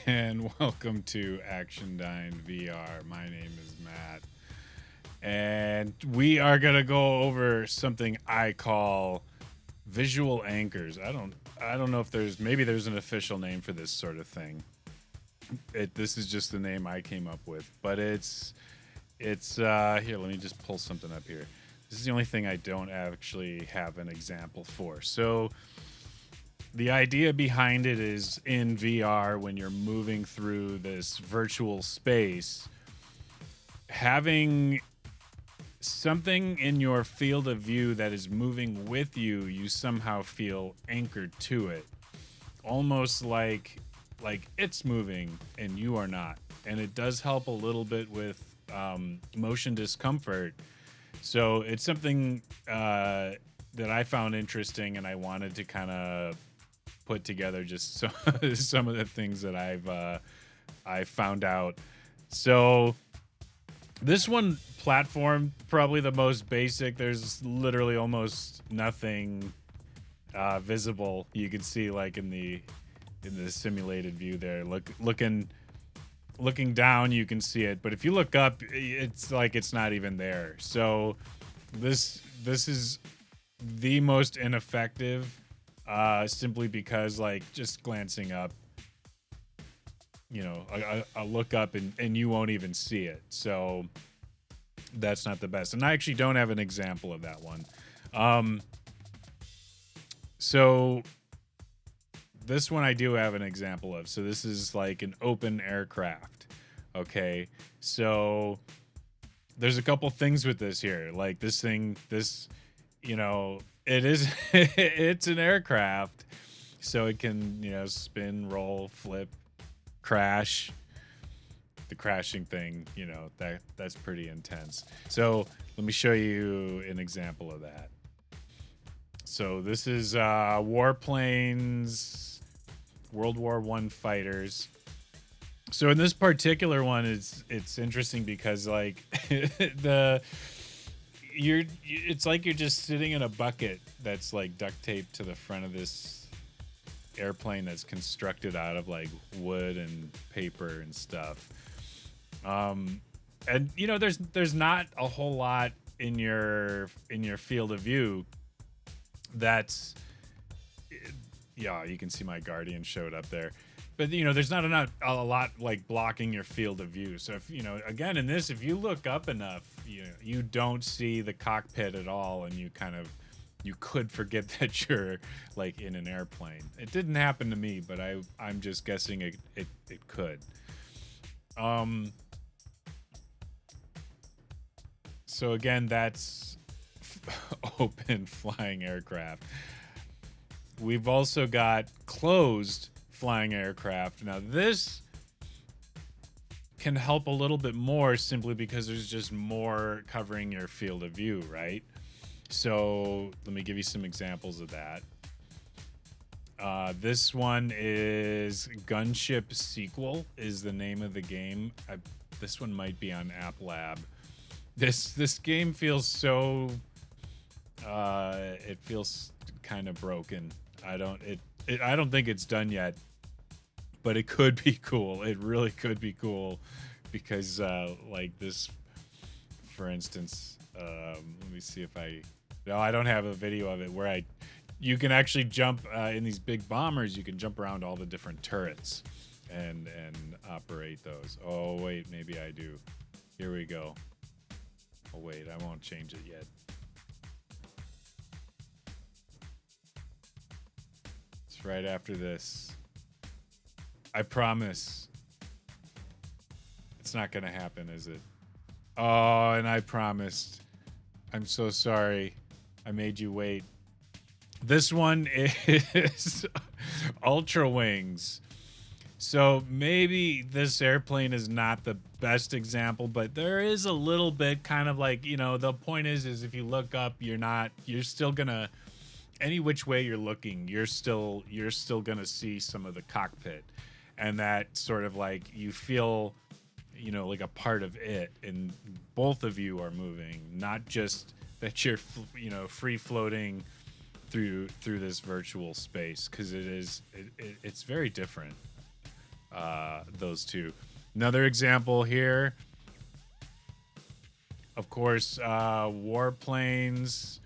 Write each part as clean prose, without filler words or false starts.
and welcome to Action Dine VR. My name is Matt, and we are gonna go over something I call visual anchors. I don't know if there's an official name for this sort of thing. This is just the name I came up with, but it's here. Let me just pull something up here. This is the only thing I don't actually have an example for. So the idea behind it is in VR, when you're moving through this virtual space, having something in your field of view that is moving with you, you somehow feel anchored to it, almost like it's moving and you are not. And it does help a little bit with motion discomfort. So it's something that I found interesting, and I wanted to kind of put together just some of the things that I found out. So this one platform, probably the most basic. There's literally almost nothing visible. You can see like in the simulated view there. Looking down, you can see it, but if you look up, it's like it's not even there. So this is the most ineffective, simply because like just glancing up, I'll look up and you won't even see it. So that's not the best. And I actually don't have an example of that one. So this one I do have an example of. So this is like an open aircraft. Okay. So there's a couple things with this here. Like it is, it's an aircraft. So it can, spin, roll, flip, crash. The crashing thing, that's pretty intense. So let me show you an example of that. So this is warplanes, World War I fighters. So in this particular one, it's interesting because like it's like you're just sitting in a bucket that's like duct taped to the front of this airplane that's constructed out of like wood and paper and stuff. And there's not a whole lot in your field of view that's, yeah, you can see my Guardian showed up there, but there's not a lot like blocking your field of view. So if again in this, if you look up enough, you don't see the cockpit at all, and you could forget that you're like in an airplane. It didn't happen to me, but I'm just guessing it could. So again, that's open flying aircraft. We've also got closed flying aircraft. Now this can help a little bit more simply because there's just more covering your field of view, right? So let me give you some examples of that. This one is Gunship Sequel is the name of the game. This one might be on App Lab. This game feels so it feels kind of broken. I don't think it's done yet, but it could be cool. It really could be cool because like this, for instance, let me see if I don't have a video of it where you can actually jump in these big bombers. You can jump around all the different turrets and operate those. Oh wait, maybe I do. Here we go. Oh wait, I won't change it yet. It's right after this. I promise. It's not gonna happen, is it? Oh, and I promised. I'm so sorry. I made you wait. This one is Ultra Wings. So maybe this airplane is not the best example, but there is a little bit kind of like, the point is if you look up, you're still gonna, any which way you're looking, you're still gonna see some of the cockpit, and that sort of like you feel, like a part of it, and both of you are moving, not just that you're, free floating through this virtual space, because it's very different. those two. Another example here, of course, Warplanes,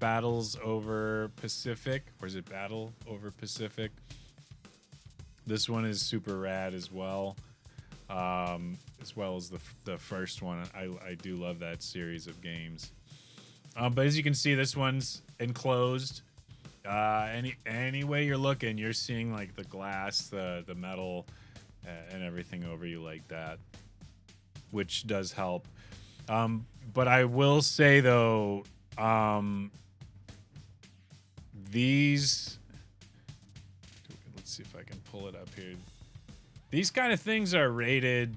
Battles Over Pacific, or is it Battle Over Pacific? This one is super rad as well as the first one. I do love that series of games. But as you can see, this one's enclosed. Any way you're looking, you're seeing like the glass, the metal, and everything over you like that, which does help. But I will say though, these. Let's see if I can pull it up here. These kind of things are rated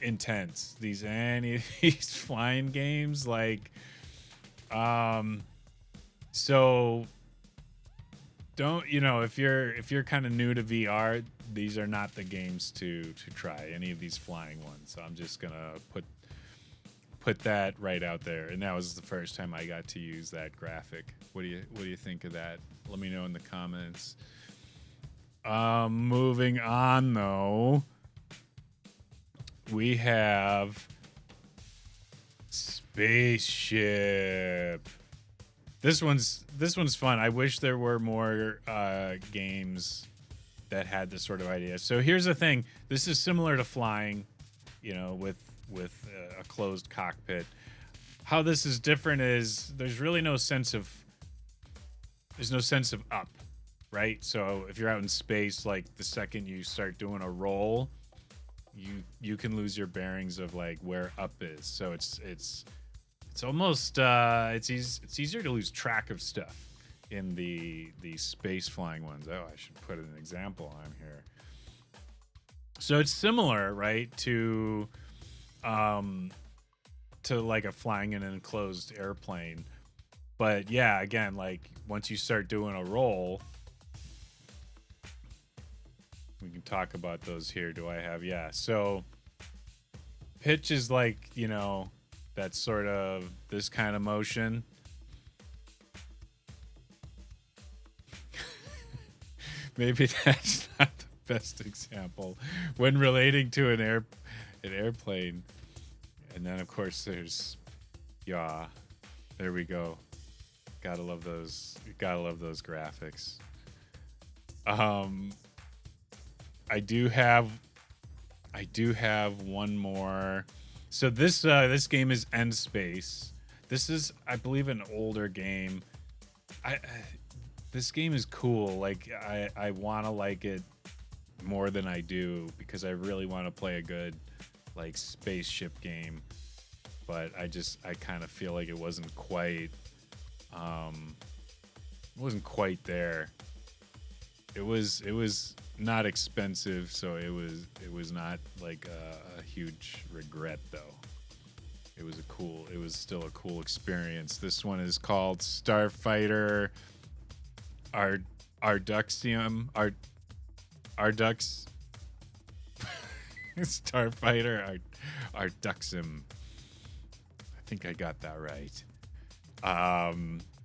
intense. Any of these flying games, like, so don't, if you're kind of new to VR, these are not the games to try, any of these flying ones. So I'm just gonna put that right out there. And that was the first time I got to use that graphic. What do you think of that? Let me know in the comments. Moving on though, we have Spaceship. This one's fun. I wish there were more games that had this sort of idea. So here's the thing. This is similar to flying, with a closed cockpit. How this is different is there's no sense of up, right? So if you're out in space, like the second you start doing a roll, you can lose your bearings of like where up is. So it's almost it's easier to lose track of stuff in the space flying ones. Oh, I should put an example on here. So it's similar, right, to like a flying in an enclosed airplane. But yeah, again, like once you start doing a roll, we can talk about those here. Do I have? Yeah. So pitch is like, that's sort of this kind of motion. Maybe that's not the best example when relating to an airplane. And then of course there's yaw. There we go. Gotta love those graphics. I do have one more. So this game is End Space. This is, I believe, an older game. This game is cool. Like I want to like it more than I do because I really want to play a good like spaceship game, but I kind of feel like it wasn't quite there. It was not expensive, so it was not like a huge regret though. It was still a cool experience. This one is called Starfighter Arduxium Starfighter Arduxium. I think I got that right.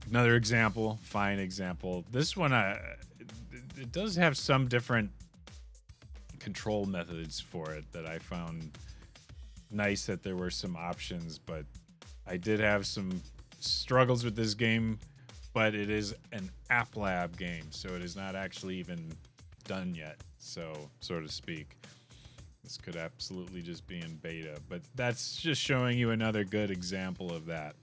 Another example, fine example. This one, it does have some different control methods for it that I found nice that there were some options, but I did have some struggles with this game, but it is an app lab game, so it is not actually even done yet, so to speak. This could absolutely just be in beta, but that's just showing you another good example of that.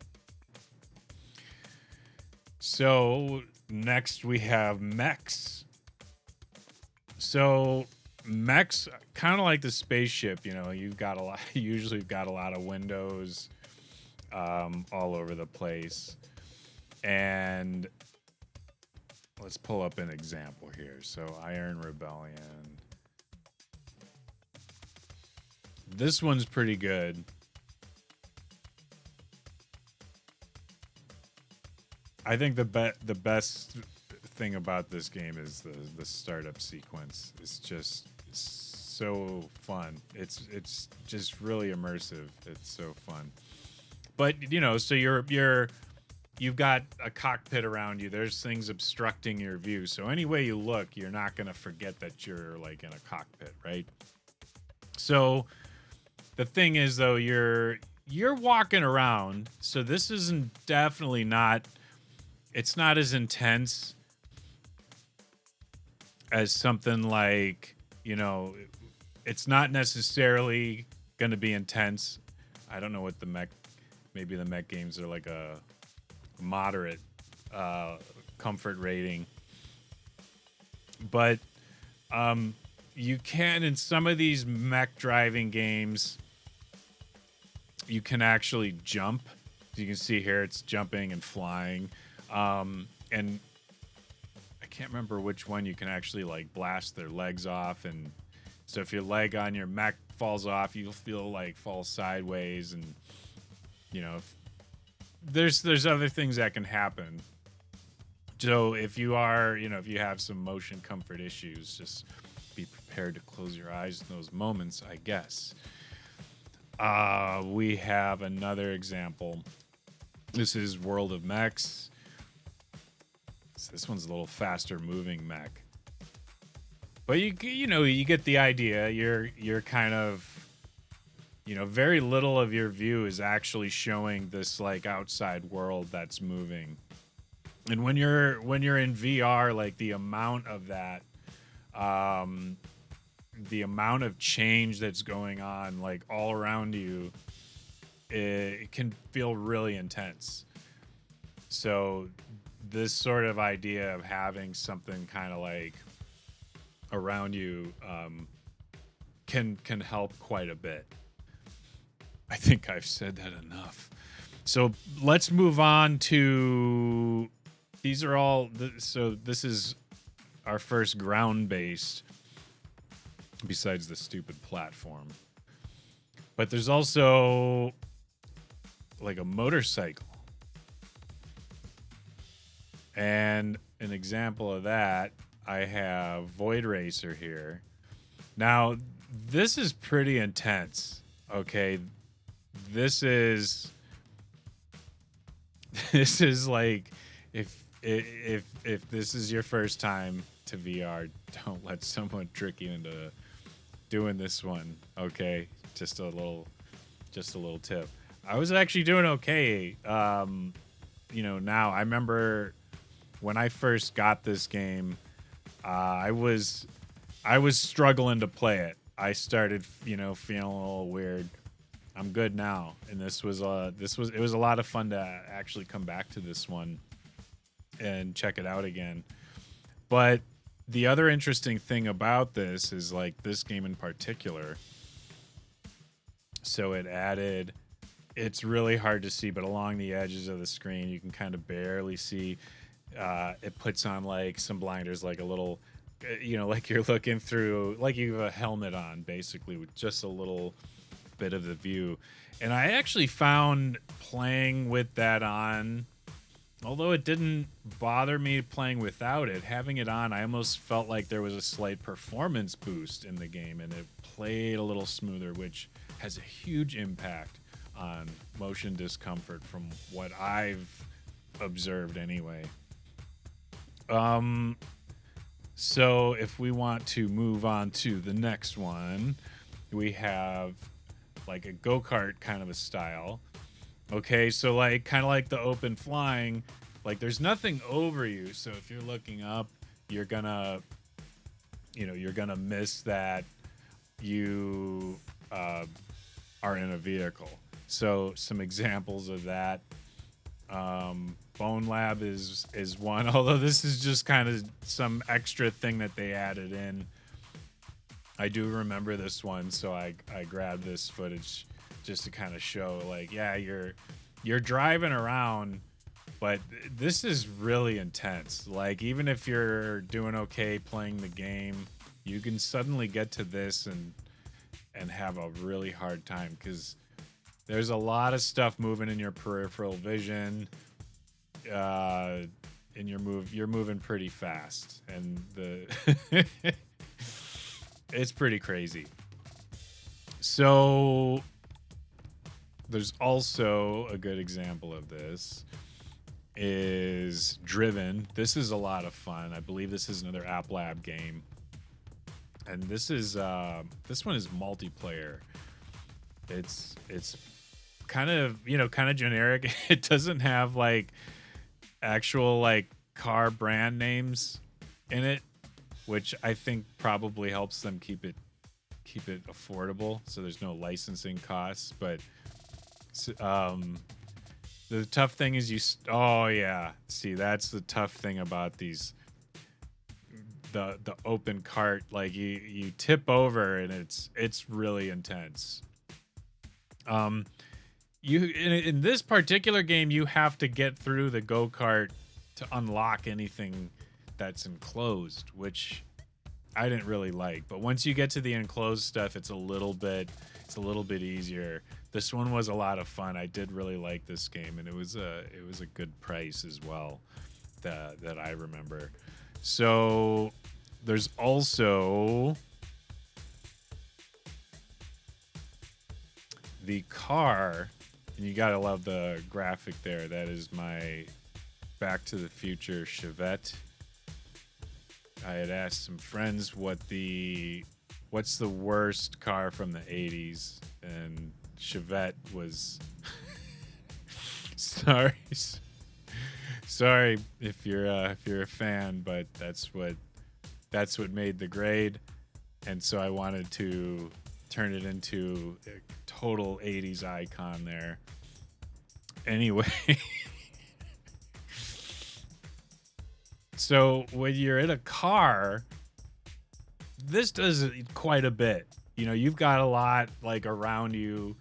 So next we have mechs. So mechs, kind of like the spaceship, you've got a lot. Usually, got a lot of windows all over the place. And let's pull up an example here. So Iron Rebellion. This one's pretty good. I think the best thing about this game is the startup sequence. It's just so fun. It's just really immersive. It's so fun. But so you're you've got a cockpit around you. There's things obstructing your view. So any way you look, you're not going to forget that you're like in a cockpit, right? So the thing is though, you're walking around. So this isn't definitely not, it's not as intense as something like, you know, it's not necessarily going to be intense. I don't know what the mech, maybe the mech games are like a moderate comfort rating. But you can, in some of these mech driving games, you can actually jump. As you can see here, it's jumping and flying. And I can't remember which one you can actually like blast their legs off. And so if your leg on your mech falls off, you'll feel like fall sideways. And, you know, there's other things that can happen. So if you are, you know, if you have some motion comfort issues, just be prepared to close your eyes in those moments, I guess. We have another example. This is World of Mechs. So this one's a little faster moving mech. But you know, you get the idea. You're kind of, you know, very little of your view is actually showing this like outside world that's moving. And when you're in VR, like the amount of that, the amount of change that's going on, like all around you, it can feel really intense. So this sort of idea of having something kind of like around you can help quite a bit. I think I've said that enough. So let's move on to, these are all, so this is our first ground-based, besides the stupid platform. But there's also like a motorcycle. And an example of that, I have Void Racer here. Now, this is pretty intense. Okay, this is like, if this is your first time to VR, don't let someone trick you into doing this one. Okay, just a little tip. I was actually doing okay. You know, now I remember when I first got this game, I was struggling to play it. I started, you know, feeling a little weird. I'm good now, and it was a lot of fun to actually come back to this one and check it out again. But the other interesting thing about this is like this game in particular. So it added, it's really hard to see, but along the edges of the screen, you can kind of barely see. It puts on like some blinders, like a little, you know, like you're looking through, like you have a helmet on, basically, with just a little bit of the view. And I actually found playing with that on, although it didn't bother me playing without it, having it on, I almost felt like there was a slight performance boost in the game, and it played a little smoother, which has a huge impact on motion discomfort from what I've observed anyway. So if we want to move on to the next one, we have like a go-kart kind of a style. Okay, so like kind of like the open flying, like there's nothing over you. So if you're looking up, you're gonna miss that you are in a vehicle. So some examples of that. Bone Lab is one, although this is just kind of some extra thing that they added in. I do remember this one, so I grabbed this footage just to kind of show, like, yeah, you're driving around, but this is really intense. Like, even if you're doing okay playing the game, you can suddenly get to this and have a really hard time, because there's a lot of stuff moving in your peripheral vision. And you're moving pretty fast, and it's pretty crazy. So there's also a good example of this is Driven. This is a lot of fun. I believe this is another App Lab game. And this one is multiplayer. It's kind of, kind of generic. It doesn't have like actual like car brand names in it, which I think probably helps them keep it affordable, so there's no licensing costs. But the tough thing is see, that's the tough thing about these, the open cart. Like you tip over and it's really intense. You in this particular game, you have to get through the go-kart to unlock anything that's enclosed, which I didn't really like. But once you get to the enclosed stuff, it's a little bit easier. This one was a lot of fun. I did really like this game, and it was a good price as well, that I remember. So there's also the car, and you gotta love the graphic there. That is my Back to the Future Chevette. I had asked some friends what's the worst car from the 80s, and Chevette was sorry if you're a fan, but that's what made the grade. And so I wanted to turn it into a total 80s icon there. Anyway, so when you're in a car, this does quite a bit. You've got a lot like around you,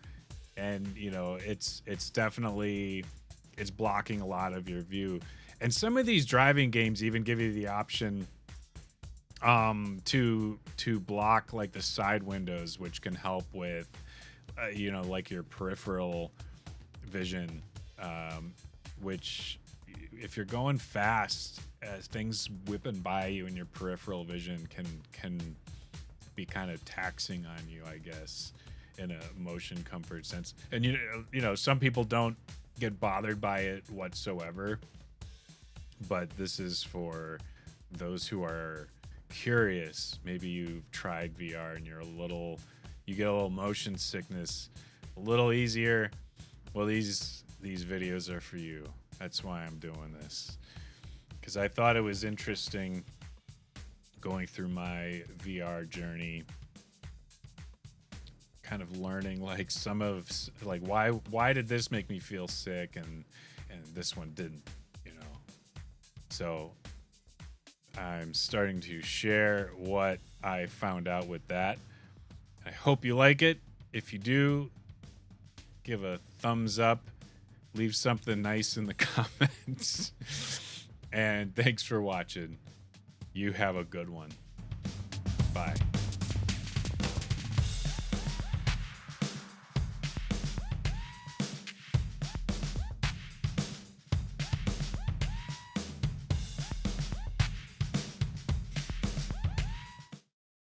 and it's definitely, it's blocking a lot of your view. And some of these driving games even give you the option to block like the side windows, which can help with like your peripheral vision, which if you're going fast, things whipping by you in your peripheral vision can be kind of taxing on you, I guess, in a motion comfort sense. And some people don't get bothered by it whatsoever, but this is for those who are curious. Maybe you've tried VR and you get a little motion sickness, a little easier. Well, these videos are for you. That's why I'm doing this, because I thought it was interesting going through my VR journey, kind of learning like some of like why did this make me feel sick and this one didn't, So I'm starting to share what I found out with that. I hope you like it. If you do, give a thumbs up, leave something nice in the comments, and thanks for watching. You have a good one. Bye.